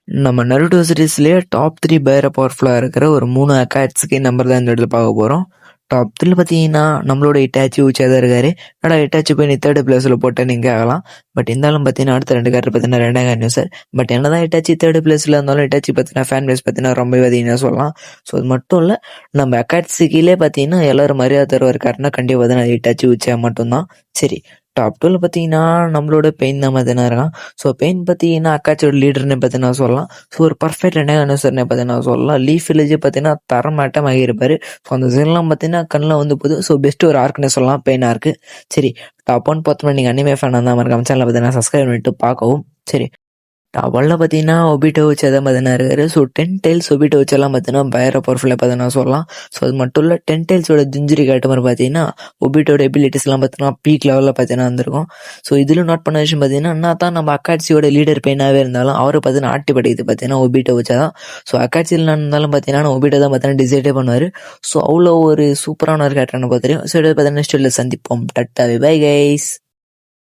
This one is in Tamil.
நம்ம நருட்டோ சீரிஸ்லேயே டாப் 3 பயர பவர்ஃபுல்லாக இருக்கிற ஒரு 3 அக்காட்ஸுக்கு நம்பர் தான் இந்த இடத்துல பார்க்க போகிறோம். டாப் 3 பார்த்தீங்கன்னா நம்மளோட இட்டாச்சி உச்சா தான் இருக்காரு. என்னடா இட்டாச்சி போய் நீ 3rd பிளேஸில் போட்டேன்னு நீங்கள் ஆகலாம். பட் இருந்தாலும் பார்த்தீங்கன்னா அடுத்த 2 கேரக்டர் பார்த்தீங்கன்னா 2 நியூஸ். பட் என்னதான் இட்டாச்சி 3rd பிளேஸில் இருந்தாலும் இட்டாச்சி பார்த்தீங்கன்னா ஃபேன் பேஸ் பார்த்தீங்கன்னா ரொம்பவே அதிகமாக சொல்லலாம். ஸோ அது மட்டும் இல்லை, நம்ம அக்காட்ஸுக்கிலே பார்த்தீங்கன்னா எல்லாரும் மரியாதை தருவ இருக்காருன்னா கண்டிப்பாக பார்த்தீங்கன்னா இட்டாச்சி உச்சா மட்டும்தான். சரி, டாப் 2ல பார்த்தீங்கன்னா நம்மளோட பெயின் தான் பார்த்தீங்கன்னா இருக்கான். ஸோ பெயின் பார்த்தீங்கன்னா அக்காச்சியோட லீடர்னு பார்த்தீங்கன்னா சொல்லலாம். ஸோ ஒரு பர்ஃபெக்ட் 2 அனுசரனை பார்த்தீங்கன்னா சொல்லலாம். லீஃப் வில்லேஜ் பார்த்தீங்கன்னா தரமாட்டமாக இருப்பார். ஸோ அந்த சீன்லாம் பார்த்தீங்கன்னா கண்ணில் வந்து போகுது. ஸோ பெஸ்ட்டு ஒரு ஆர்க்குன்னு சொல்லலாம் பெயின் ஆர்க்கு. சரி, டாப் 1 பார்த்தோம்னா நீங்கள் அனிமே ஃபேனாக இருந்தால் மறக்காம சேனலில் பார்த்தீங்கன்னா சப்ஸ்கிரைப் பண்ணிட்டு பார்க்கவும். சரி, அவளில் பார்த்தீங்கன்னா ஒபிட்டோ வச்சு தான் பார்த்தீங்கன்னா இருக்காரு. ஸோ 10 டைல்ஸ் ஒபிட்டோ வச்செல்லாம் பார்த்தீங்கன்னா பயர பவர்ஃபுல்லாக பார்த்தீங்கன்னா சொல்லலாம். ஸோ அது மட்டும் இல்லை, 10 டைல்ஸோட ஜிஞ்சுரி கேட்ட மாதிரி பார்த்தீங்கன்னா ஒபிட்டோட எபிலிட்டிஸ்லாம் பார்த்தீங்கன்னா பீக் லெவலில் பார்த்தீங்கன்னா வந்திருக்கும். ஸோ இதில் நோட் பண்ண விஷயம் பார்த்தீங்கன்னா என்ன தான் நம்ம அக்காட்சியோட லீடர் பெயினாகவே இருந்தாலும் அவரை பார்த்தீங்கன்னா ஆட்டி படைக்குது பார்த்தீங்கன்னா ஒபிட்டோ வச்சா தான். ஸோ அக்காட்சியில் இருந்தாலும் பார்த்தீங்கன்னா ஒபிட்டோ தான் பார்த்தீங்கன்னா டிசைடே பண்ணுவார். ஸோ அவ்வளோ ஒரு சூப்பரான ஒரு கேரக்டர்னு பார்த்துருக்கோம். ஸோ இதை பார்த்தீங்கன்னா நெக்ஸ்ட் சந்திப்போம். Ta-ta bye guys.